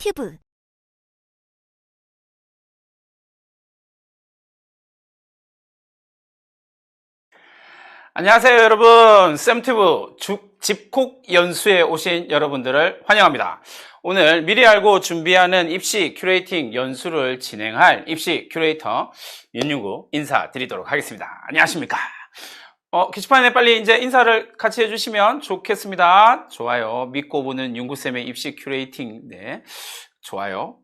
튜브 안녕하세요 여러분, 쌤튜브 집콕 연수에 오신 여러분들을 환영합니다. 오늘 미리 알고 준비하는 입시 큐레이팅 연수를 진행할 입시 큐레이터 윤윤구 인사드리도록 하겠습니다. 안녕하십니까? 게시판에 빨리 이제 인사를 같이 해주시면 좋겠습니다. 좋아요. 믿고 보는 윤구쌤의 입시 큐레이팅, 네. 좋아요.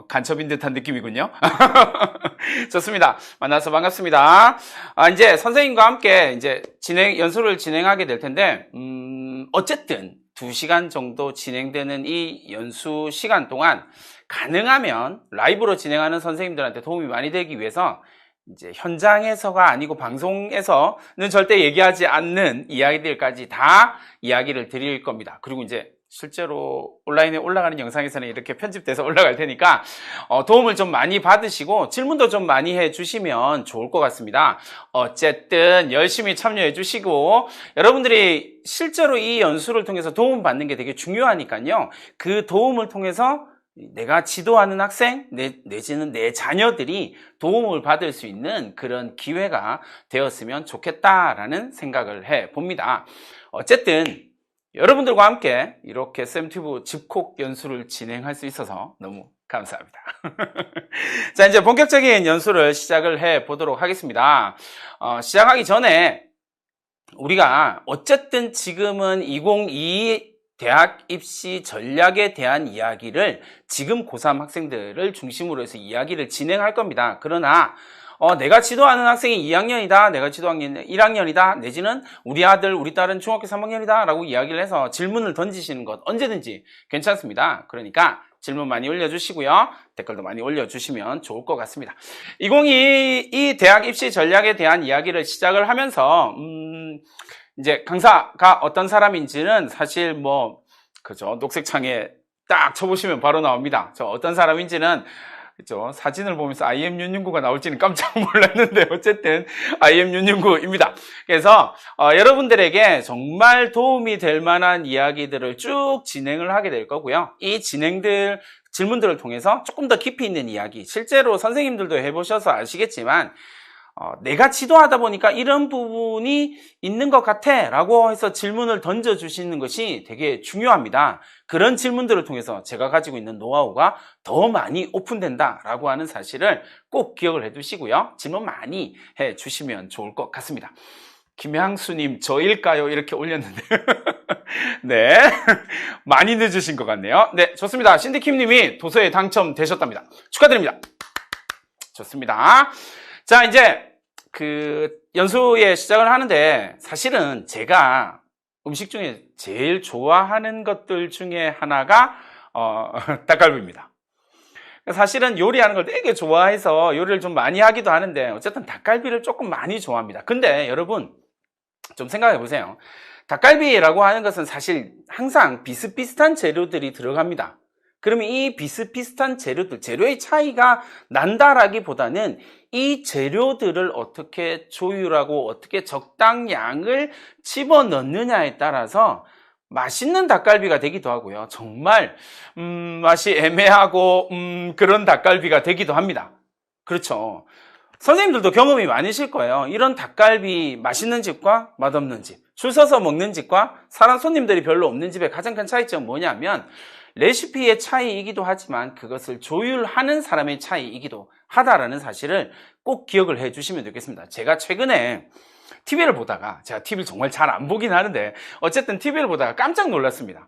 간첩인 듯한 느낌이군요. 좋습니다. 만나서 반갑습니다. 이제 선생님과 함께 이제 연수를 진행하게 될 텐데, 어쨌든 2시간 정도 진행되는 이 연수 시간 동안 가능하면 라이브로 진행하는 선생님들한테 도움이 많이 되기 위해서 이제 현장에서가 아니고 방송에서는 절대 얘기하지 않는 이야기들까지 다 이야기를 드릴 겁니다. 그리고 이제 실제로 온라인에 올라가는 영상에서는 이렇게 편집돼서 올라갈 테니까 도움을 좀 많이 받으시고 질문도 좀 많이 해주시면 좋을 것 같습니다. 어쨌든 열심히 참여해 주시고 여러분들이 실제로 이 연수를 통해서 도움 받는 게 되게 중요하니까요. 그 도움을 통해서 내가 지도하는 학생 내지는 내 자녀들이 도움을 받을 수 있는 그런 기회가 되었으면 좋겠다라는 생각을 해봅니다. 어쨌든 여러분들과 함께 이렇게 쌤튜브 집콕 연수를 진행할 수 있어서 너무 감사합니다. 자, 이제 본격적인 연수를 시작을 해 보도록 하겠습니다. 시작하기 전에 우리가 어쨌든 지금은 2022 대학 입시 전략에 대한 이야기를 지금 고3 학생들을 중심으로 해서 이야기를 진행할 겁니다. 그러나 내가 지도하는 학생이 2학년이다, 내가 지도하는 1학년이다, 내지는 우리 아들, 우리 딸은 중학교 3학년이다 라고 이야기를 해서 질문을 던지시는 것 언제든지 괜찮습니다. 그러니까 질문 많이 올려주시고요. 댓글도 많이 올려주시면 좋을 것 같습니다. 2022 대학 입시 전략에 대한 이야기를 시작을 하면서 이제 강사가 어떤 사람인지는 사실 그죠, 녹색창에 딱 쳐보시면 바로 나옵니다. 저 어떤 사람인지는 그죠, 사진을 보면서 IM 윤윤구가 나올지는 깜짝 놀랐는데 어쨌든 IM 윤윤구입니다. 그래서 여러분들에게 정말 도움이 될 만한 이야기들을 쭉 진행을 하게 될 거고요. 이 질문들을 통해서 조금 더 깊이 있는 이야기, 실제로 선생님들도 해보셔서 아시겠지만 내가 지도하다 보니까 이런 부분이 있는 것 같아 라고 해서 질문을 던져주시는 것이 되게 중요합니다. 그런 질문들을 통해서 제가 가지고 있는 노하우가 더 많이 오픈된다 라고 하는 사실을 꼭 기억을 해두시고요. 질문 많이 해주시면 좋을 것 같습니다. 김향수님, 저일까요? 이렇게 올렸는데 네, 많이 늦으신 것 같네요. 네, 좋습니다. 신디킴님이 도서에 당첨되셨답니다. 축하드립니다. 좋습니다. 자, 이제 연수에 시작을 하는데 사실은 제가 음식 중에 제일 좋아하는 것들 중에 하나가 닭갈비입니다. 사실은 요리하는 걸 되게 좋아해서 요리를 좀 많이 하기도 하는데 어쨌든 닭갈비를 조금 많이 좋아합니다. 근데 여러분 좀 생각해 보세요. 닭갈비라고 하는 것은 사실 항상 비슷비슷한 재료들이 들어갑니다. 그러면 이 비슷비슷한 재료의 차이가 난다라기보다는 이 재료들을 어떻게 조율하고 어떻게 적당량을 집어넣느냐에 따라서 맛있는 닭갈비가 되기도 하고요. 정말 맛이 애매하고 그런 닭갈비가 되기도 합니다. 그렇죠. 선생님들도 경험이 많으실 거예요. 이런 닭갈비 맛있는 집과 맛없는 집, 줄 서서 먹는 집과 사람 손님들이 별로 없는 집의 가장 큰 차이점은 뭐냐면 레시피의 차이이기도 하지만 그것을 조율하는 사람의 차이이기도 하다라는 사실을 꼭 기억을 해주시면 되겠습니다. 제가 최근에 TV를 보다가, 제가 TV를 정말 잘 안 보긴 하는데 어쨌든 TV를 보다가 깜짝 놀랐습니다.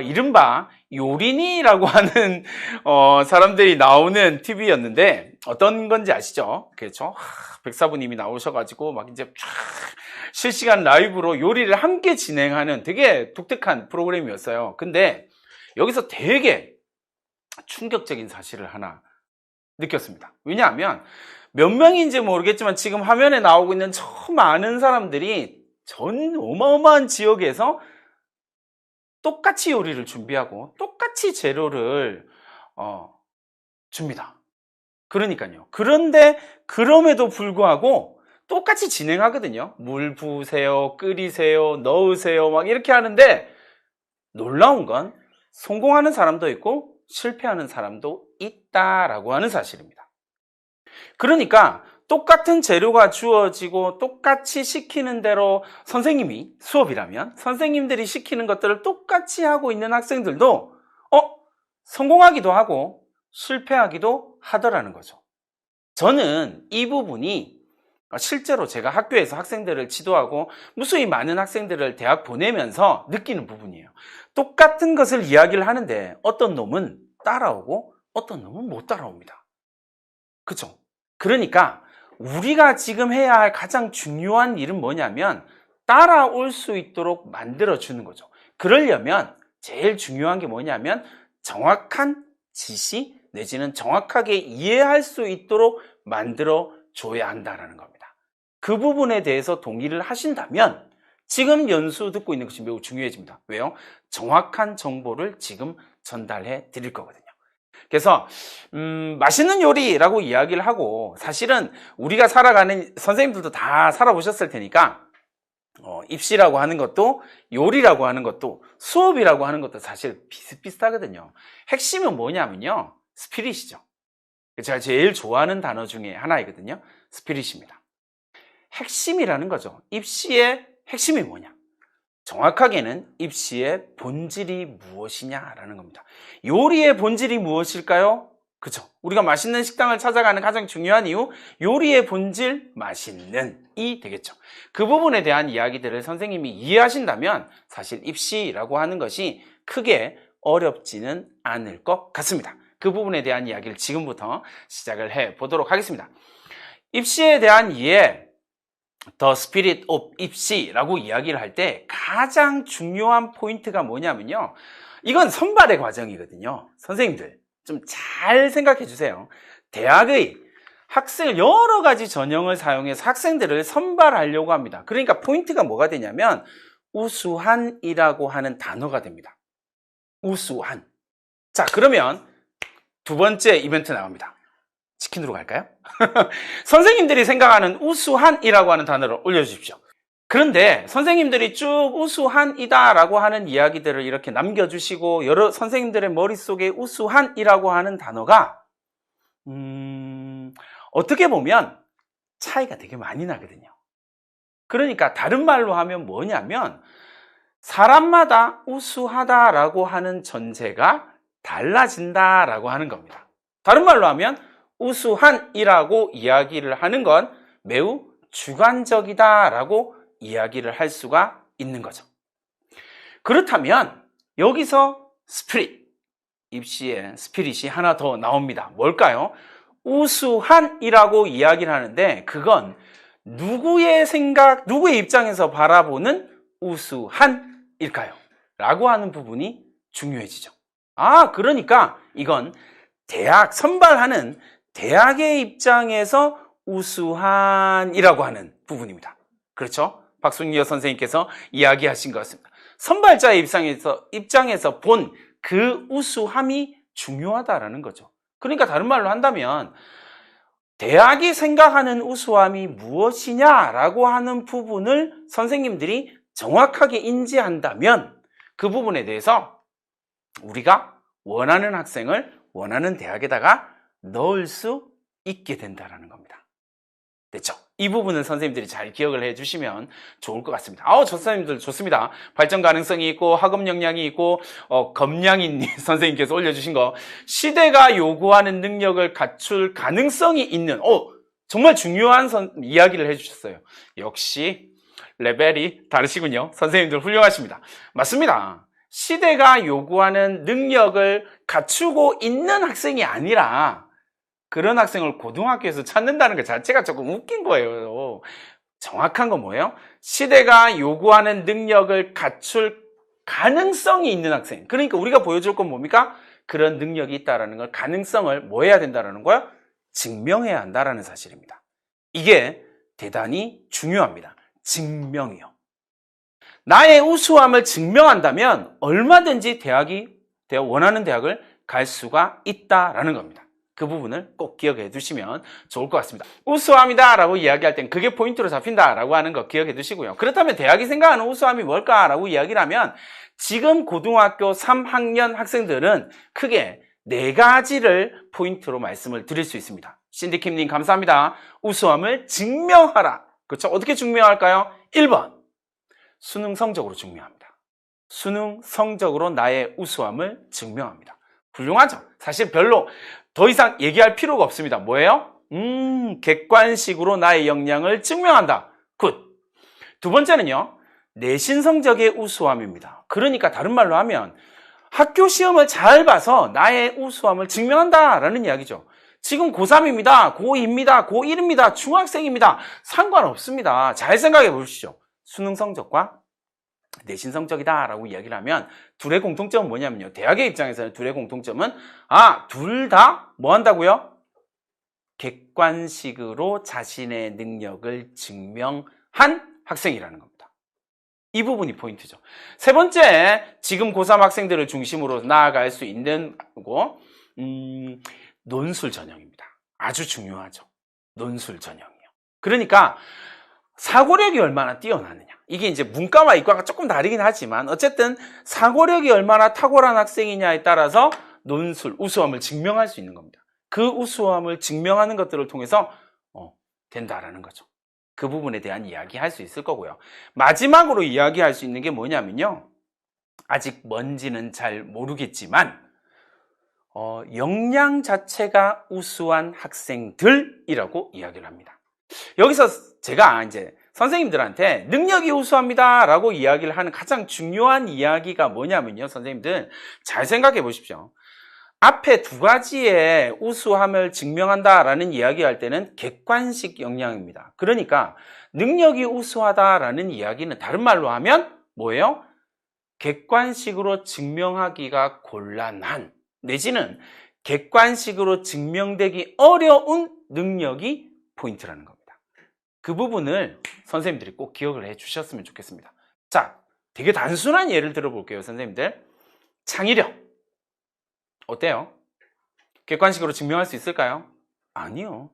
이른바 요린이라고 하는 사람들이 나오는 TV였는데 어떤 건지 아시죠? 그렇죠? 백사부님이 나오셔가지고 막 이제 실시간 라이브로 요리를 함께 진행하는 되게 독특한 프로그램이었어요. 근데 여기서 되게 충격적인 사실을 하나 느꼈습니다. 왜냐하면 몇 명인지 모르겠지만 지금 화면에 나오고 있는 저 많은 사람들이 전 어마어마한 지역에서 똑같이 요리를 준비하고 똑같이 재료를 줍니다. 그러니까요. 그런데 그럼에도 불구하고 똑같이 진행하거든요. 물 부으세요, 끓이세요, 넣으세요 막 이렇게 하는데 놀라운 건 성공하는 사람도 있고 실패하는 사람도 있다라고 하는 사실입니다. 그러니까 똑같은 재료가 주어지고 똑같이 시키는 대로 선생님이 수업이라면 선생님들이 시키는 것들을 똑같이 하고 있는 학생들도 성공하기도 하고 실패하기도 하더라는 거죠. 저는 이 부분이 실제로 제가 학교에서 학생들을 지도하고 무수히 많은 학생들을 대학 보내면서 느끼는 부분이에요. 똑같은 것을 이야기를 하는데 어떤 놈은 따라오고 어떤 놈은 못 따라옵니다. 그죠? 그러니까 우리가 지금 해야 할 가장 중요한 일은 뭐냐면 따라올 수 있도록 만들어주는 거죠. 그러려면 제일 중요한 게 뭐냐면 정확한 지시 내지는 정확하게 이해할 수 있도록 만들어줘야 한다는 겁니다. 그 부분에 대해서 동의를 하신다면 지금 연수 듣고 있는 것이 매우 중요해집니다. 왜요? 정확한 정보를 지금 전달해 드릴 거거든요. 그래서 맛있는 요리라고 이야기를 하고 사실은 우리가 살아가는 선생님들도 다 살아보셨을 테니까 입시라고 하는 것도 요리라고 하는 것도 수업이라고 하는 것도 사실 비슷비슷하거든요. 핵심은 뭐냐면요. 스피릿이죠. 제가 제일 좋아하는 단어 중에 하나이거든요. 스피릿입니다. 핵심이라는 거죠. 입시의 핵심이 뭐냐? 정확하게는 입시의 본질이 무엇이냐라는 겁니다. 요리의 본질이 무엇일까요? 그죠? 우리가 맛있는 식당을 찾아가는 가장 중요한 이유, 요리의 본질, 맛있는이 되겠죠. 그 부분에 대한 이야기들을 선생님이 이해하신다면 사실 입시라고 하는 것이 크게 어렵지는 않을 것 같습니다. 그 부분에 대한 이야기를 지금부터 시작을 해 보도록 하겠습니다. 입시에 대한 이해, The Spirit of 입시라고 이야기를 할 때 가장 중요한 포인트가 뭐냐면요. 이건 선발의 과정이거든요. 선생님들 좀 잘 생각해 주세요. 대학의 학생을 여러 가지 전형을 사용해서 학생들을 선발하려고 합니다. 그러니까 포인트가 뭐가 되냐면 우수한이라고 하는 단어가 됩니다. 우수한. 자, 그러면 두 번째 이벤트 나옵니다. 치킨으로 갈까요? 선생님들이 생각하는 우수한이라고 하는 단어를 올려주십시오. 그런데 선생님들이 쭉 우수한이다라고 하는 이야기들을 이렇게 남겨주시고 여러 선생님들의 머릿속에 우수한이라고 하는 단어가 어떻게 보면 차이가 되게 많이 나거든요. 그러니까 다른 말로 하면 뭐냐면 사람마다 우수하다라고 하는 전제가 달라진다라고 하는 겁니다. 다른 말로 하면 우수한이라고 이야기를 하는 건 매우 주관적이다라고 이야기를 할 수가 있는 거죠. 그렇다면 여기서 스피릿, 입시에 스피릿이 하나 더 나옵니다. 뭘까요? 우수한이라고 이야기를 하는데 그건 누구의 생각, 누구의 입장에서 바라보는 우수한일까요? 라고 하는 부분이 중요해지죠. 그러니까 이건 대학, 선발하는 대학의 입장에서 우수한이라고 하는 부분입니다. 그렇죠? 박순기여 선생님께서 이야기하신 것 같습니다. 선발자의 입장에서 본 그 우수함이 중요하다라는 거죠. 그러니까 다른 말로 한다면 대학이 생각하는 우수함이 무엇이냐라고 하는 부분을 선생님들이 정확하게 인지한다면 그 부분에 대해서 우리가 원하는 학생을 원하는 대학에다가 넣을 수 있게 된다는 겁니다. 됐죠? 이 부분은 선생님들이 잘 기억을 해주시면 좋을 것 같습니다. 저 선생님들 좋습니다. 발전 가능성이 있고 학업 역량이 있고 검량인 선생님께서 올려주신 거 시대가 요구하는 능력을 갖출 가능성이 있는 정말 중요한 이야기를 해주셨어요. 역시 레벨이 다르시군요. 선생님들 훌륭하십니다. 맞습니다. 시대가 요구하는 능력을 갖추고 있는 학생이 아니라 그런 학생을 고등학교에서 찾는다는 것 자체가 조금 웃긴 거예요. 정확한 건 뭐예요? 시대가 요구하는 능력을 갖출 가능성이 있는 학생. 그러니까 우리가 보여줄 건 뭡니까? 그런 능력이 있다는 걸, 가능성을 뭐 해야 된다는 거야? 증명해야 한다는 사실입니다. 이게 대단히 중요합니다. 증명이요. 나의 우수함을 증명한다면 얼마든지 원하는 대학을 갈 수가 있다라는 겁니다. 그 부분을 꼭 기억해 두시면 좋을 것 같습니다. 우수함이다 라고 이야기할 땐 그게 포인트로 잡힌다 라고 하는 거 기억해 두시고요. 그렇다면 대학이 생각하는 우수함이 뭘까 라고 이야기를 하면 지금 고등학교 3학년 학생들은 크게 네 가지를 포인트로 말씀을 드릴 수 있습니다. 신디킴님 감사합니다. 우수함을 증명하라. 그렇죠? 어떻게 증명할까요? 1번, 수능 성적으로 증명합니다. 수능 성적으로 나의 우수함을 증명합니다. 훌륭하죠? 사실 별로 더 이상 얘기할 필요가 없습니다. 뭐예요? 객관식으로 나의 역량을 증명한다. 굿. 두 번째는요, 내신 성적의 우수함입니다. 그러니까 다른 말로 하면 학교 시험을 잘 봐서 나의 우수함을 증명한다라는 이야기죠. 지금 고3입니다. 고2입니다. 고1입니다. 중학생입니다. 상관없습니다. 잘 생각해 보십시오. 수능 성적과 내신 성적이다라고 이야기를 하면 둘의 공통점은 뭐냐면요. 대학의 입장에서는 둘의 공통점은 둘 다 뭐 한다고요? 객관식으로 자신의 능력을 증명한 학생이라는 겁니다. 이 부분이 포인트죠. 세 번째, 지금 고3 학생들을 중심으로 나아갈 수 있는 거고, 논술 전형입니다. 아주 중요하죠. 논술 전형이요. 그러니까 사고력이 얼마나 뛰어나느냐. 이게 이제 문과와 이과가 조금 다르긴 하지만 어쨌든 사고력이 얼마나 탁월한 학생이냐에 따라서 논술, 우수함을 증명할 수 있는 겁니다. 그 우수함을 증명하는 것들을 통해서 된다라는 거죠. 그 부분에 대한 이야기 할 수 있을 거고요. 마지막으로 이야기할 수 있는 게 뭐냐면요. 아직 뭔지는 잘 모르겠지만 역량 자체가 우수한 학생들이라고 이야기를 합니다. 여기서 제가 이제 선생님들한테 능력이 우수합니다 라고 이야기를 하는 가장 중요한 이야기가 뭐냐면요. 선생님들 잘 생각해 보십시오. 앞에 두 가지의 우수함을 증명한다라는 이야기할 때는 객관식 역량입니다. 그러니까 능력이 우수하다라는 이야기는 다른 말로 하면 뭐예요? 객관식으로 증명하기가 곤란한 내지는 객관식으로 증명되기 어려운 능력이 포인트라는 겁니다. 그 부분을 선생님들이 꼭 기억을 해 주셨으면 좋겠습니다. 자, 되게 단순한 예를 들어볼게요, 선생님들. 창의력. 어때요? 객관식으로 증명할 수 있을까요? 아니요.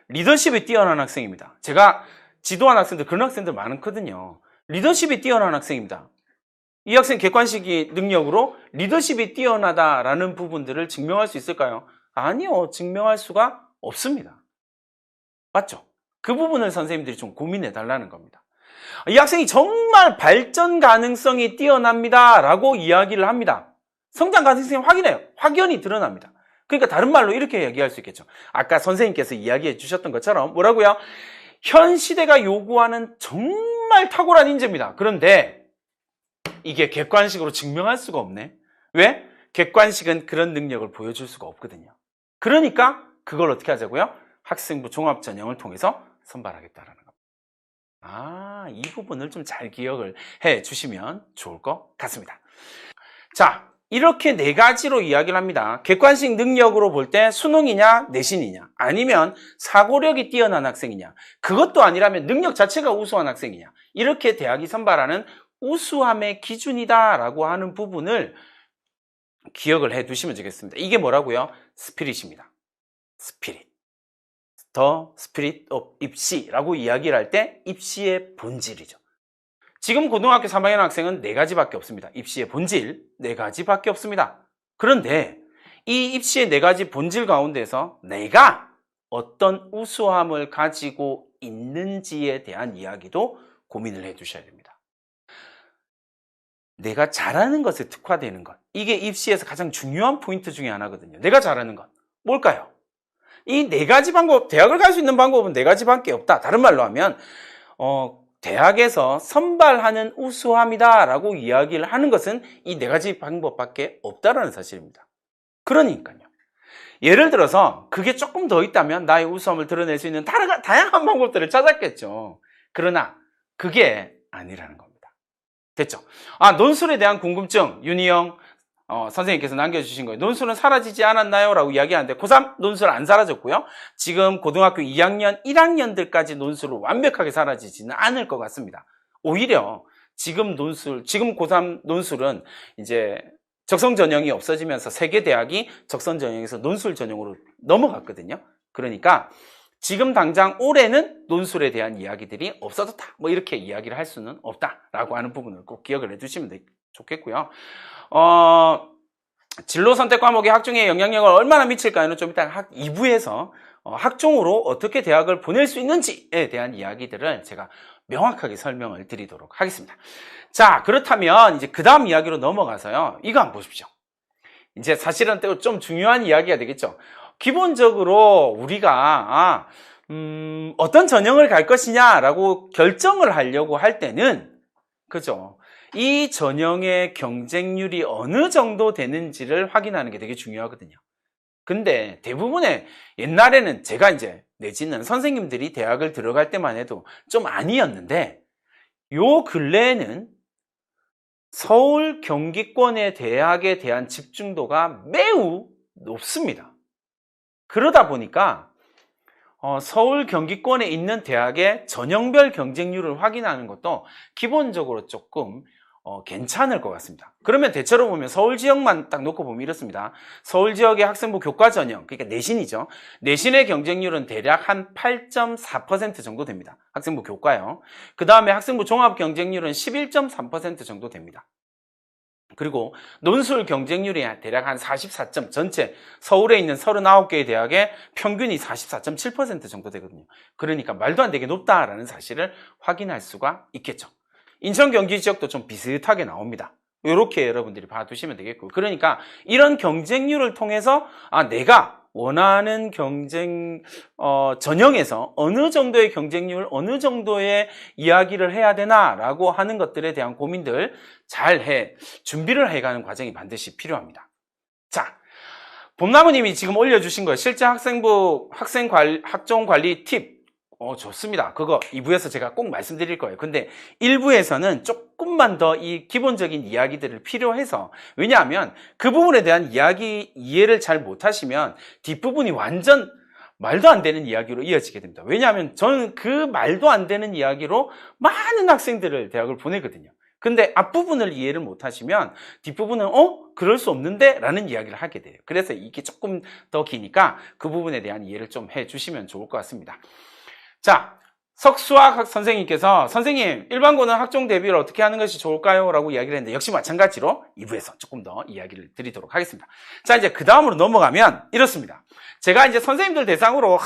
리더십이 뛰어난 학생입니다. 제가 지도한 학생들, 그런 학생들 많거든요. 리더십이 뛰어난 학생입니다. 이 학생 객관식이 능력으로 리더십이 뛰어나다라는 부분들을 증명할 수 있을까요? 아니요. 증명할 수가 없습니다. 맞죠? 그 부분을 선생님들이 좀 고민해 달라는 겁니다. 이 학생이 정말 발전 가능성이 뛰어납니다 라고 이야기를 합니다. 성장 가능성이 확연히 드러납니다. 그러니까 다른 말로 이렇게 얘기할 수 있겠죠. 아까 선생님께서 이야기해 주셨던 것처럼 뭐라고요? 현 시대가 요구하는 정말 탁월한 인재입니다. 그런데 이게 객관식으로 증명할 수가 없네. 왜? 객관식은 그런 능력을 보여줄 수가 없거든요. 그러니까 그걸 어떻게 하자고요? 학생부 종합전형을 통해서 선발하겠다라는 겁니다. 이 부분을 좀 잘 기억을 해 주시면 좋을 것 같습니다. 자, 이렇게 네 가지로 이야기를 합니다. 객관식 능력으로 볼 때 수능이냐 내신이냐 아니면 사고력이 뛰어난 학생이냐 그것도 아니라면 능력 자체가 우수한 학생이냐 이렇게 대학이 선발하는 우수함의 기준이다라고 하는 부분을 기억을 해 두시면 되겠습니다. 이게 뭐라고요? 스피릿입니다. 스피릿. The spirit of 입시라고 이야기를 할 때 입시의 본질이죠. 지금 고등학교 3학년 학생은 4가지밖에 없습니다. 입시의 본질 4가지밖에 없습니다. 그런데 이 입시의 4가지 본질 가운데서 내가 어떤 우수함을 가지고 있는지에 대한 이야기도 고민을 해 두셔야 됩니다. 내가 잘하는 것에 특화되는 것. 이게 입시에서 가장 중요한 포인트 중에 하나거든요. 내가 잘하는 것. 뭘까요? 이 4가지 방법, 대학을 갈 수 있는 방법은 4가지밖에 없다. 다른 말로 하면 대학에서 선발하는 우수함이다라고 이야기를 하는 것은 이 4가지 방법밖에 없다라는 사실입니다. 그러니까요. 예를 들어서 그게 조금 더 있다면 나의 우수함을 드러낼 수 있는 다양한 방법들을 찾았겠죠. 그러나 그게 아니라는 겁니다. 됐죠? 논술에 대한 궁금증, 윤희영 선생님께서 남겨주신 거예요. 논술은 사라지지 않았나요? 라고 이야기하는데 고3 논술 안 사라졌고요. 지금 고등학교 2학년, 1학년들까지 논술은 완벽하게 사라지지는 않을 것 같습니다. 오히려 지금 고3 논술은 이제 적성 전형이 없어지면서 세계 대학이 적성 전형에서 논술 전형으로 넘어갔거든요. 그러니까 지금 당장 올해는 논술에 대한 이야기들이 없어졌다. 뭐 이렇게 이야기를 할 수는 없다라고 하는 부분을 꼭 기억을 해두시면 좋겠고요. 진로 선택 과목의 학종에 영향력을 얼마나 미칠까요는 좀 이따 2부에서 학종으로 어떻게 대학을 보낼 수 있는지에 대한 이야기들을 제가 명확하게 설명을 드리도록 하겠습니다. 자, 그렇다면 이제 그 다음 이야기로 넘어가서요. 이거 한번 보십시오. 이제 사실은 또 좀 중요한 이야기가 되겠죠. 기본적으로 우리가 어떤 전형을 갈 것이냐라고 결정을 하려고 할 때는 그죠? 이 전형의 경쟁률이 어느 정도 되는지를 확인하는 게 되게 중요하거든요. 근데 대부분의 옛날에는 제가 이제 내지는 선생님들이 대학을 들어갈 때만 해도 좀 아니었는데 요 근래에는 서울 경기권의 대학에 대한 집중도가 매우 높습니다. 그러다 보니까 서울 경기권에 있는 대학의 전형별 경쟁률을 확인하는 것도 기본적으로 조금 괜찮을 것 같습니다. 그러면 대체로 보면 서울 지역만 딱 놓고 보면 이렇습니다. 서울 지역의 학생부 교과 전형, 그러니까 내신이죠. 내신의 경쟁률은 대략 한 8.4% 정도 됩니다. 학생부 교과요. 그 다음에 학생부 종합 경쟁률은 11.3% 정도 됩니다. 그리고 논술 경쟁률이 대략 한 44점, 전체 서울에 있는 39개의 대학의 평균이 44.7% 정도 되거든요. 그러니까 말도 안 되게 높다라는 사실을 확인할 수가 있겠죠. 인천 경기 지역도 좀 비슷하게 나옵니다. 이렇게 여러분들이 봐두시면 되겠고, 그러니까 이런 경쟁률을 통해서 내가 원하는 경쟁 전형에서 어느 정도의 경쟁률, 어느 정도의 이야기를 해야 되나라고 하는 것들에 대한 고민들 잘 준비를 해가는 과정이 반드시 필요합니다. 자, 봄나무님이 지금 올려주신 거예요. 실제 학생부 학종 관리 팁. 좋습니다. 그거 2부에서 제가 꼭 말씀드릴 거예요. 근데 1부에서는 조금만 더 이 기본적인 이야기들을 필요해서, 왜냐하면 그 부분에 대한 이해를 잘 못하시면 뒷부분이 완전 말도 안 되는 이야기로 이어지게 됩니다. 왜냐하면 저는 그 말도 안 되는 이야기로 많은 학생들을 대학을 보내거든요. 근데 앞부분을 이해를 못하시면 뒷부분은 그럴 수 없는데 라는 이야기를 하게 돼요. 그래서 이게 조금 더 기니까 그 부분에 대한 이해를 좀 해주시면 좋을 것 같습니다. 자, 석수학 선생님께서 선생님, 일반고는 학종 대비를 어떻게 하는 것이 좋을까요? 라고 이야기를 했는데 역시 마찬가지로 2부에서 조금 더 이야기를 드리도록 하겠습니다. 자, 이제 그 다음으로 넘어가면 이렇습니다. 제가 이제 선생님들 대상으로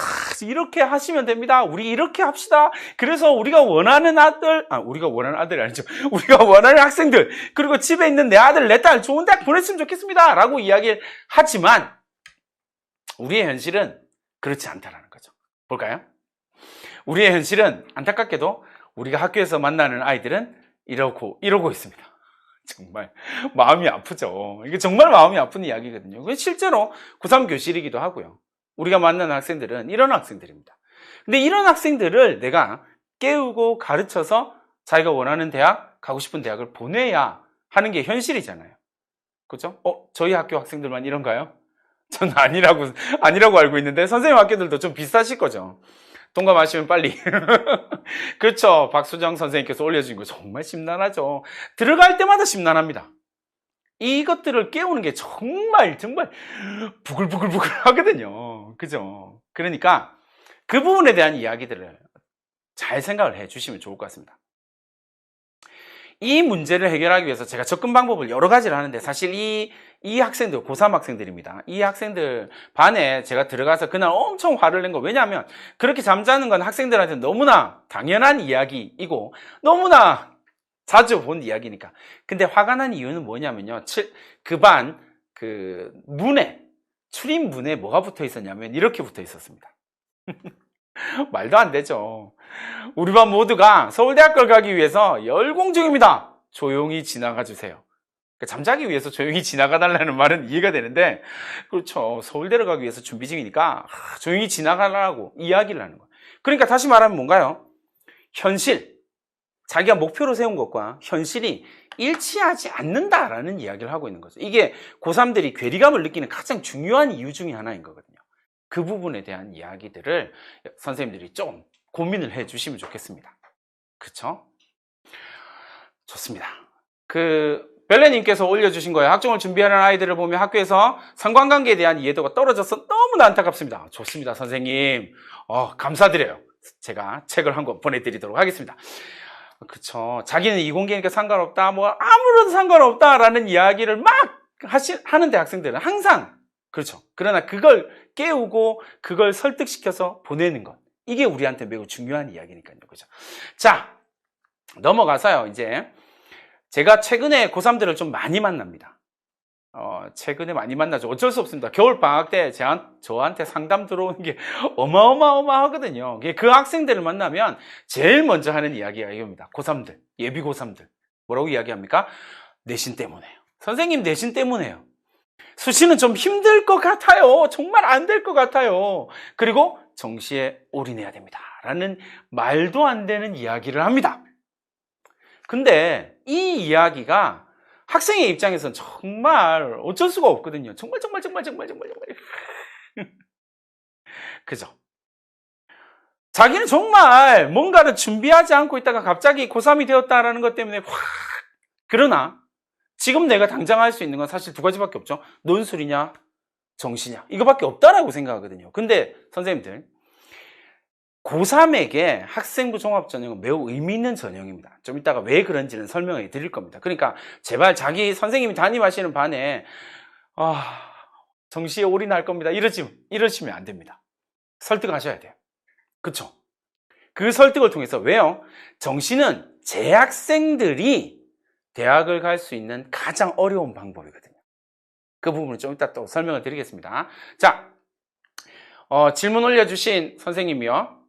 이렇게 하시면 됩니다. 우리 이렇게 합시다. 그래서 우리가 원하는 아들이 아니죠. 우리가 원하는 학생들, 그리고 집에 있는 내 아들, 내 딸 좋은 대학 보냈으면 좋겠습니다. 라고 이야기를 하지만 우리의 현실은 그렇지 않다라는 거죠. 볼까요? 우리의 현실은 안타깝게도 우리가 학교에서 만나는 아이들은 이러고 있습니다. 정말 마음이 아프죠. 이게 정말 마음이 아픈 이야기거든요. 실제로 고3 교실이기도 하고요. 우리가 만나는 학생들은 이런 학생들입니다. 근데 이런 학생들을 내가 깨우고 가르쳐서 자기가 원하는 대학, 가고 싶은 대학을 보내야 하는 게 현실이잖아요. 그죠? 저희 학교 학생들만 이런가요? 저는 아니라고 알고 있는데 선생님 학교들도 좀 비슷하실 거죠. 동감하시면 빨리. 그렇죠. 박수정 선생님께서 올려주신 거 정말 심란하죠. 들어갈 때마다 심란합니다. 이것들을 깨우는 게 정말 부글부글 하거든요. 그죠? 그러니까 그 부분에 대한 이야기들을 잘 생각을 해 주시면 좋을 것 같습니다. 이 문제를 해결하기 위해서 제가 접근 방법을 여러 가지를 하는데, 사실 이 학생들, 고3 학생들입니다. 이 학생들 반에 제가 들어가서 그날 엄청 화를 낸 거. 왜냐하면 그렇게 잠자는 건 학생들한테 너무나 당연한 이야기이고 너무나 자주 본 이야기니까. 근데 화가 난 이유는 뭐냐면요, 그 반 출입 문에 뭐가 붙어 있었냐면 이렇게 붙어 있었습니다. 말도 안 되죠. 우리 반 모두가 서울대학교를 가기 위해서 열공 중입니다. 조용히 지나가 주세요. 그러니까 잠자기 위해서 조용히 지나가 달라는 말은 이해가 되는데, 그렇죠. 서울대를 가기 위해서 준비 중이니까 조용히 지나가라고 이야기를 하는 거예요. 그러니까 다시 말하면 뭔가요? 현실, 자기가 목표로 세운 것과 현실이 일치하지 않는다라는 이야기를 하고 있는 거죠. 이게 고3들이 괴리감을 느끼는 가장 중요한 이유 중에 하나인 거거든요. 그 부분에 대한 이야기들을 선생님들이 좀 고민을 해 주시면 좋겠습니다. 그렇죠? 좋습니다. 벨레님께서 올려주신 거예요. 학종을 준비하는 아이들을 보면 학교에서 상관관계에 대한 이해도가 떨어져서 너무나 안타깝습니다. 좋습니다, 선생님. 감사드려요. 제가 책을 한 권 보내드리도록 하겠습니다. 그쵸. 자기는 이공계니까 상관없다, 아무런 상관없다라는 이야기를 막 하는 대학생들은 항상 그렇죠. 그러나 그걸 깨우고 그걸 설득시켜서 보내는 것. 이게 우리한테 매우 중요한 이야기니까요. 그죠? 자, 넘어가서요. 이제 제가 최근에 고3들을 좀 많이 만납니다. 최근에 많이 만나죠. 어쩔 수 없습니다. 겨울방학 때 저한테 상담 들어오는 게 어마어마하거든요. 그 학생들을 만나면 제일 먼저 하는 이야기가 이겁니다. 고3들, 예비 고3들. 뭐라고 이야기합니까? 내신 때문에요. 선생님 내신 때문에요. 수시는 좀 힘들 것 같아요. 정말 안 될 것 같아요. 그리고 정시에 올인해야 됩니다. 라는 말도 안 되는 이야기를 합니다. 근데 이 이야기가 학생의 입장에서는 정말 어쩔 수가 없거든요. 정말. 그죠? 자기는 정말 뭔가를 준비하지 않고 있다가 갑자기 고3이 되었다라는 것 때문에 확. 그러나 지금 내가 당장 할 수 있는 건 사실 두 가지밖에 없죠. 논술이냐, 정시냐. 이거밖에 없다라고 생각하거든요. 근데 선생님들, 고3에게 학생부 종합전형은 매우 의미 있는 전형입니다. 좀 이따가 왜 그런지는 설명해 드릴 겁니다. 그러니까 제발 자기 선생님이 담임하시는 반에 정시에 올인할 겁니다. 이러시면 안 됩니다. 설득하셔야 돼요. 그쵸? 그 설득을 통해서 왜요? 정시는 재학생들이 대학을 갈 수 있는 가장 어려운 방법이거든요. 그 부분을 좀 이따 또 설명을 드리겠습니다. 자, 질문 올려주신 선생님이요.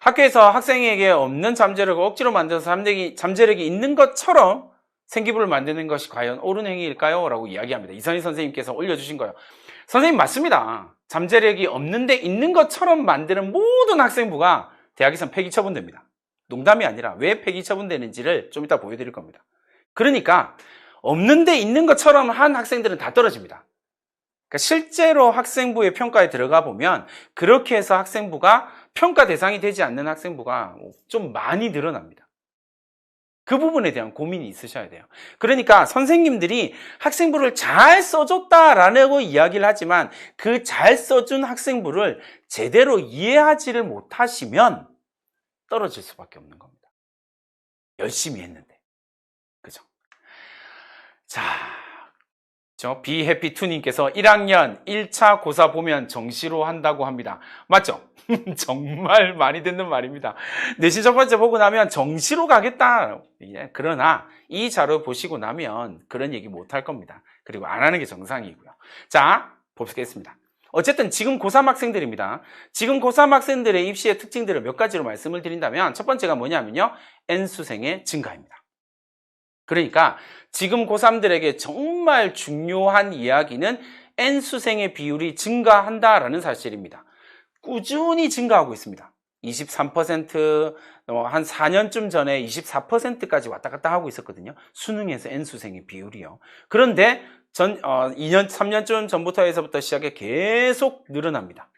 학교에서 학생에게 없는 잠재력을 억지로 만들어서 잠재력이 있는 것처럼 생기부를 만드는 것이 과연 옳은 행위일까요? 라고 이야기합니다. 이선희 선생님께서 올려주신 거예요. 선생님 맞습니다. 잠재력이 없는데 있는 것처럼 만드는 모든 학생부가 대학에서는 폐기 처분됩니다. 농담이 아니라 왜 폐기 처분되는지를 좀 이따 보여드릴 겁니다. 그러니까 없는데 있는 것처럼 한 학생들은 다 떨어집니다. 그러니까 실제로 학생부의 평가에 들어가 보면 그렇게 해서 학생부가 평가 대상이 되지 않는 학생부가 좀 많이 늘어납니다. 그 부분에 대한 고민이 있으셔야 돼요. 그러니까 선생님들이 학생부를 잘 써줬다라고 이야기를 하지만 그 잘 써준 학생부를 제대로 이해하지를 못하시면 떨어질 수밖에 없는 겁니다. 열심히 했는데. 그죠? 자, 비해피투님께서 1학년 1차 고사 보면 정시로 한다고 합니다. 맞죠? 정말 많이 듣는 말입니다. 내신 첫 번째 보고 나면 정시로 가겠다. 그러나 이 자료 보시고 나면 그런 얘기 못 할 겁니다. 그리고 안 하는 게 정상이고요. 자, 보겠습니다. 어쨌든 지금 고3 학생들입니다. 지금 고3 학생들의 입시의 특징들을 몇 가지로 말씀을 드린다면 첫 번째가 뭐냐면요. N수생의 증가입니다. 그러니까 지금 고3들에게 정말 중요한 이야기는 N수생의 비율이 증가한다라는 사실입니다. 꾸준히 증가하고 있습니다. 23%, 한 4년쯤 전에 24%까지 왔다 갔다 하고 있었거든요. 수능에서 N수생의 비율이요. 그런데 2년, 3년쯤 전부터 해서부터 시작해 계속 늘어납니다.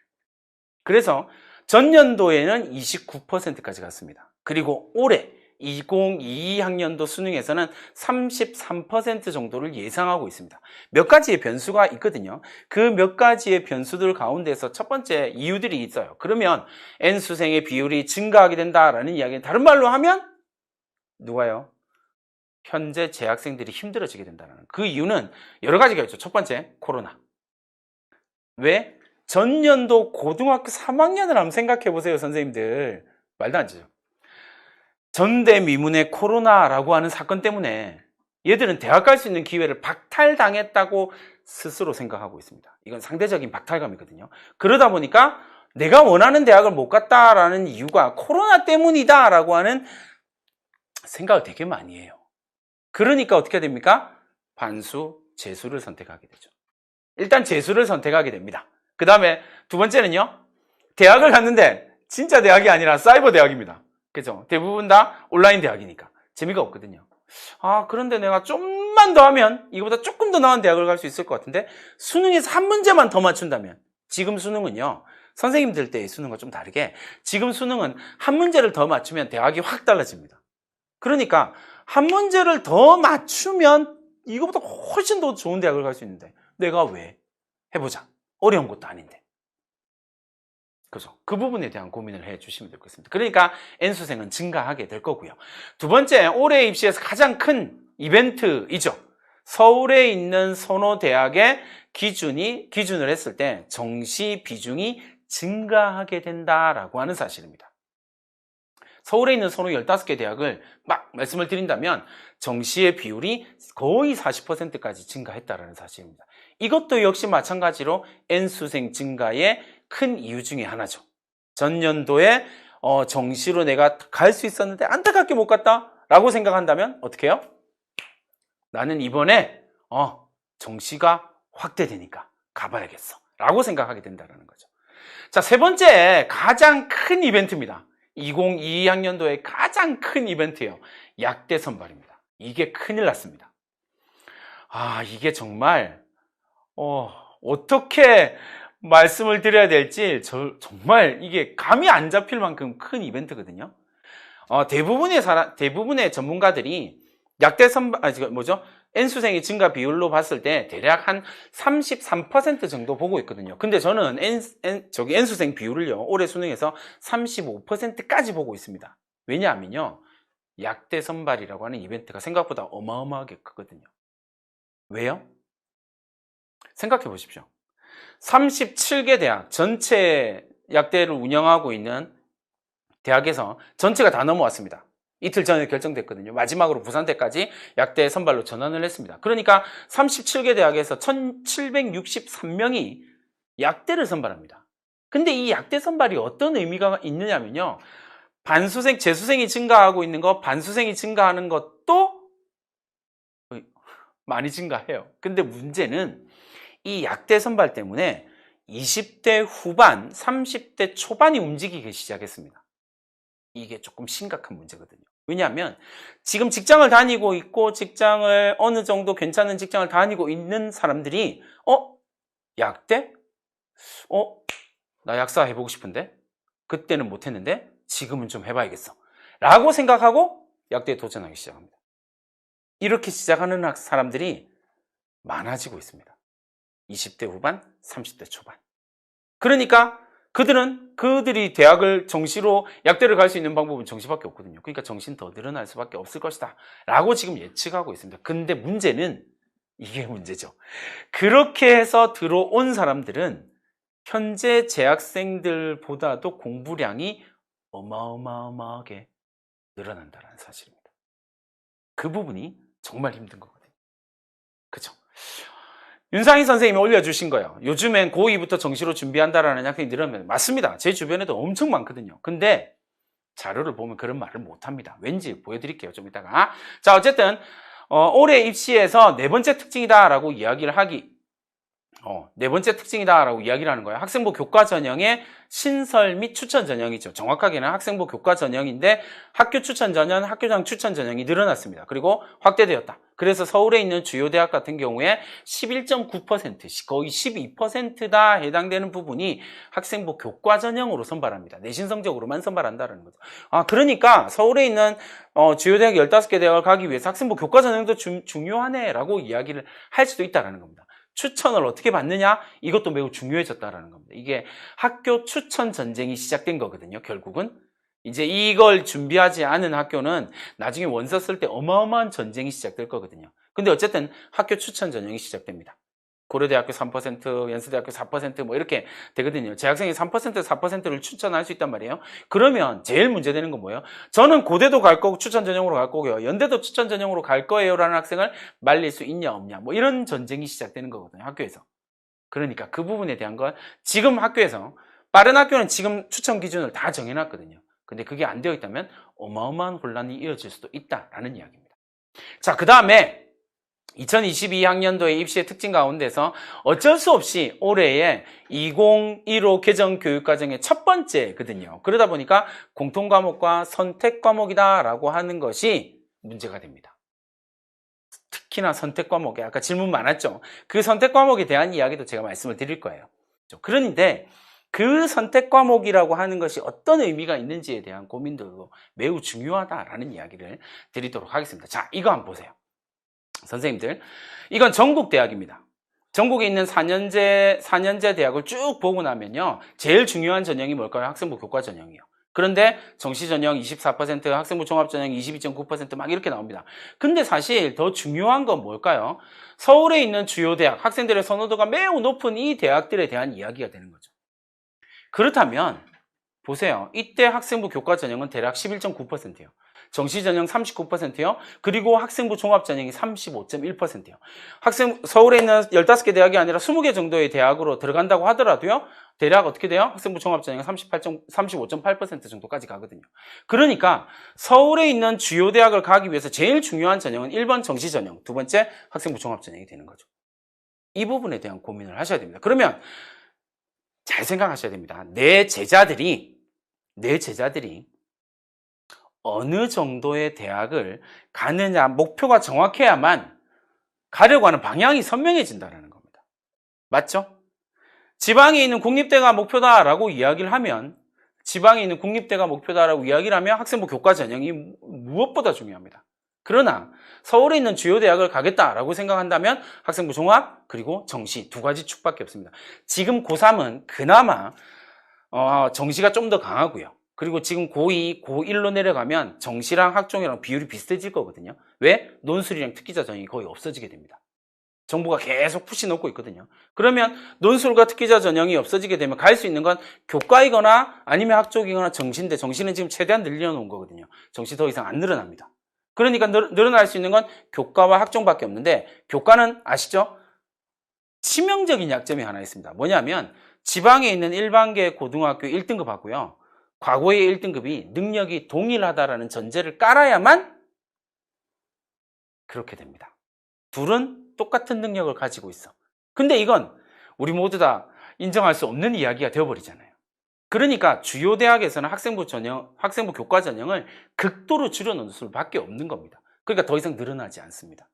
그래서 전년도에는 29%까지 갔습니다. 그리고 올해 2022학년도 수능에서는 33% 정도를 예상하고 있습니다. 몇 가지의 변수가 있거든요. 그 몇 가지의 변수들 가운데서 첫 번째 이유들이 있어요. 그러면 N수생의 비율이 증가하게 된다라는 이야기는 다른 말로 하면 누가요? 현재 재학생들이 힘들어지게 된다는 그 이유는 여러 가지가 있죠. 첫 번째, 코로나. 왜? 전년도 고등학교 3학년을 한번 생각해 보세요, 선생님들. 말도 안 되죠. 전대미문의 코로나라고 하는 사건 때문에 얘들은 대학 갈 수 있는 기회를 박탈당했다고 스스로 생각하고 있습니다. 이건 상대적인 박탈감이거든요. 그러다 보니까 내가 원하는 대학을 못 갔다라는 이유가 코로나 때문이다라고 하는 생각을 되게 많이 해요. 그러니까 어떻게 됩니까? 반수, 재수를 선택하게 되죠. 일단 재수를 선택하게 됩니다. 그 다음에 두 번째는요. 대학을 갔는데 진짜 대학이 아니라 사이버 대학입니다. 그죠? 대부분 다 온라인 대학이니까 재미가 없거든요. 그런데 내가 좀만 더 하면 이거보다 조금 더 나은 대학을 갈 수 있을 것 같은데 수능에서 한 문제만 더 맞춘다면 지금 수능은요. 선생님들 때의 수능과 좀 다르게 지금 수능은 한 문제를 더 맞추면 대학이 확 달라집니다. 그러니까 한 문제를 더 맞추면 이거보다 훨씬 더 좋은 대학을 갈 수 있는데 내가 왜? 해보자. 어려운 것도 아닌데. 그죠? 그 부분에 대한 고민을 해주시면 될 것 같습니다. 그러니까 N수생은 증가하게 될 거고요. 두 번째, 올해 입시에서 가장 큰 이벤트이죠. 서울에 있는 선호대학의 기준을 했을 때 정시 비중이 증가하게 된다라고 하는 사실입니다. 서울에 있는 선호 15개 대학을 막 말씀을 드린다면 정시의 비율이 거의 40%까지 증가했다라는 사실입니다. 이것도 역시 마찬가지로 N수생 증가의 큰 이유 중에 하나죠. 전년도에 정시로 내가 갈 수 있었는데 안타깝게 못 갔다 라고 생각한다면 어떻게 해요? 나는 이번에 정시가 확대되니까 가봐야겠어 라고 생각하게 된다는 거죠. 자, 세 번째 가장 큰 이벤트입니다. 2022학년도의 가장 큰 이벤트예요. 약대 선발입니다. 이게 큰일 났습니다. 이게 정말 어떻게 말씀을 드려야 될지 정말 이게 감이 안 잡힐 만큼 큰 이벤트거든요. 대부분의 전문가들이 약대 선발, N수생의 증가 비율로 봤을 때 대략 한 33% 정도 보고 있거든요. 근데 저는 N수생 비율을요, 올해 수능에서 35%까지 보고 있습니다. 왜냐하면요, 약대 선발이라고 하는 이벤트가 생각보다 어마어마하게 크거든요. 왜요? 생각해 보십시오. 37개 대학, 전체 약대를 운영하고 있는 대학에서 전체가 다 넘어왔습니다. 이틀 전에 결정됐거든요. 마지막으로 부산대까지 약대 선발로 전환을 했습니다. 그러니까 37개 대학에서 1763명이 약대를 선발합니다. 근데 이 약대 선발이 어떤 의미가 있느냐면요, 반수생, 재수생이 증가하고 있는 거, 반수생이 증가하는 것도 많이 증가해요. 근데 문제는 이 약대 선발 때문에 20대 후반, 30대 초반이 움직이기 시작했습니다. 이게 조금 심각한 문제거든요. 왜냐하면 지금 직장을 다니고 있고 직장을 어느 정도 괜찮은 직장을 다니고 있는 사람들이 약대? 나 약사 해보고 싶은데? 그때는 못했는데 지금은 좀 해봐야겠어 라고 생각하고 약대에 도전하기 시작합니다. 이렇게 시작하는 사람들이 많아지고 있습니다. 20대 후반, 30대 초반. 그러니까 그들이 대학을 정시로 약대를 갈 수 있는 방법은 정시밖에 없거든요. 그러니까 정시는 더 늘어날 수밖에 없을 것이다 라고 지금 예측하고 있습니다. 근데 문제는 이게 문제죠. 그렇게 해서 들어온 사람들은 현재 재학생들보다도 공부량이 어마어마하게 늘어난다는 사실입니다. 그 부분이 정말 힘든 거거든요. 그렇죠? 윤상희 선생님이 올려주신 거예요. 요즘엔 고2부터 정시로 준비한다라는 학생이 늘어나면 맞습니다. 제 주변에도 엄청 많거든요. 근데 자료를 보면 그런 말을 못합니다. 왠지 보여드릴게요. 좀 이따가. 자, 어쨌든 올해 입시에서 네 번째 특징이다라고 이야기를 하는 거예요. 학생부 교과 전형의 신설 및 추천 전형이죠. 정확하게는 학생부 교과 전형인데 학교 추천 전형, 학교장 추천 전형이 늘어났습니다. 그리고 확대되었다. 그래서 서울에 있는 주요 대학 같은 경우에 11.9%, 거의 12%다 해당되는 부분이 학생부 교과 전형으로 선발합니다. 내신 성적으로만 선발한다는 거죠. 그러니까 서울에 있는 주요 대학 15개 대학을 가기 위해서 학생부 교과 전형도 중요하네라고 이야기를 할 수도 있다는 겁니다. 추천을 어떻게 받느냐? 이것도 매우 중요해졌다는 겁니다. 이게 학교 추천 전쟁이 시작된 거거든요. 결국은 이제 이걸 준비하지 않은 학교는 나중에 원서 쓸 때 어마어마한 전쟁이 시작될 거거든요. 근데 어쨌든 학교 추천 전형이 시작됩니다. 고려대학교 3%, 연세대학교 4% 뭐 이렇게 되거든요. 재학생이 3%, 4%를 추천할 수 있단 말이에요. 그러면 제일 문제되는 건 뭐예요? 저는 고대도 갈 거고 추천 전형으로 갈 거고요. 연대도 추천 전형으로 갈 거예요 라는 학생을 말릴 수 있냐 없냐 뭐 이런 전쟁이 시작되는 거거든요. 학교에서. 그러니까 그 부분에 대한 건 지금 학교에서 빠른 학교는 지금 추천 기준을 다 정해놨거든요. 근데 그게 안 되어 있다면 어마어마한 혼란이 이어질 수도 있다라는 이야기입니다. 자, 그 다음에 2022학년도의 입시의 특징 가운데서 어쩔 수 없이 올해의 2015 개정 교육과정의 첫 번째거든요. 그러다 보니까 공통과목과 선택과목이다라고 하는 것이 문제가 됩니다. 특히나 선택과목에 아까 질문 많았죠. 그 선택과목에 대한 이야기도 제가 말씀을 드릴 거예요. 그런데 그 선택과목이라고 하는 것이 어떤 의미가 있는지에 대한 고민도 매우 중요하다라는 이야기를 드리도록 하겠습니다. 자, 이거 한번 보세요. 선생님들, 이건 전국 대학입니다. 전국에 있는 4년제 대학을 쭉 보고 나면요, 제일 중요한 전형이 뭘까요? 학생부 교과 전형이요. 그런데 정시전형 24%, 학생부 종합전형 22.9% 막 이렇게 나옵니다. 근데 사실 더 중요한 건 뭘까요? 서울에 있는 주요 대학, 학생들의 선호도가 매우 높은 이 대학들에 대한 이야기가 되는 거죠. 그렇다면 보세요. 이때 학생부 교과전형은 대략 11.9%예요. 정시전형 39%요. 그리고 학생부 종합전형이 35.1%예요. 서울에 있는 15개 대학이 아니라 20개 정도의 대학으로 들어간다고 하더라도요. 대략 어떻게 돼요? 학생부 종합전형이 35.8% 정도까지 가거든요. 그러니까 서울에 있는 주요 대학을 가기 위해서 제일 중요한 전형은 1번 정시전형, 두 번째 학생부 종합전형이 되는 거죠. 이 부분에 대한 고민을 하셔야 됩니다. 그러면 잘 생각하셔야 됩니다. 내 제자들이 어느 정도의 대학을 가느냐, 목표가 정확해야만 가려고 하는 방향이 선명해진다는 겁니다. 맞죠? 지방에 있는 국립대가 목표다라고 이야기를 하면 학생부 교과 전형이 무엇보다 중요합니다. 그러나 서울에 있는 주요 대학을 가겠다라고 생각한다면 학생부 종합 그리고 정시 두 가지 축밖에 없습니다. 지금 고3은 그나마 정시가 좀 더 강하고요. 그리고 지금 고2, 고1로 내려가면 정시랑 학종이랑 비율이 비슷해질 거거든요. 왜? 논술이랑 특기자 전형이 거의 없어지게 됩니다. 정부가 계속 푸시 넣고 있거든요. 그러면 논술과 특기자 전형이 없어지게 되면 갈 수 있는 건 교과이거나 아니면 학종이거나 정시인데 정시는 지금 최대한 늘려놓은 거거든요. 정시 더 이상 안 늘어납니다. 그러니까 늘어날 수 있는 건 교과와 학종밖에 없는데 교과는 아시죠? 치명적인 약점이 하나 있습니다. 뭐냐면 지방에 있는 일반계 고등학교 1등급 하고요. 과거의 1등급이 능력이 동일하다라는 전제를 깔아야만 그렇게 됩니다. 둘은 똑같은 능력을 가지고 있어. 근데 이건 우리 모두 다 인정할 수 없는 이야기가 되어버리잖아요. 그러니까 주요 대학에서는 학생부 교과 전형을 극도로 줄여놓을 수밖에 없는 겁니다. 그러니까 더 이상 늘어나지 않습니다.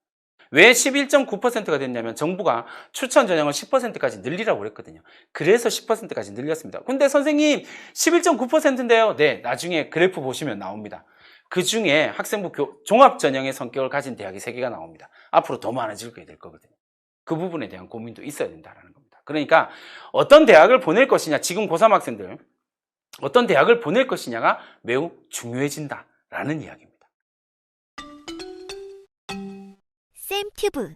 왜 11.9%가 됐냐면 정부가 추천 전형을 10%까지 늘리라고 그랬거든요. 그래서 10%까지 늘렸습니다. 근데 선생님 11.9%인데요. 네, 나중에 그래프 보시면 나옵니다. 그 중에 학생부 종합 전형의 성격을 가진 대학이 3개가 나옵니다. 앞으로 더 많아지게 될 거거든요. 그 부분에 대한 고민도 있어야 된다는 겁니다. 그러니까 어떤 대학을 보낼 것이냐, 지금 고3 학생들 어떤 대학을 보낼 것이냐가 매우 중요해진다라는 이야기입니다. 쌤튜브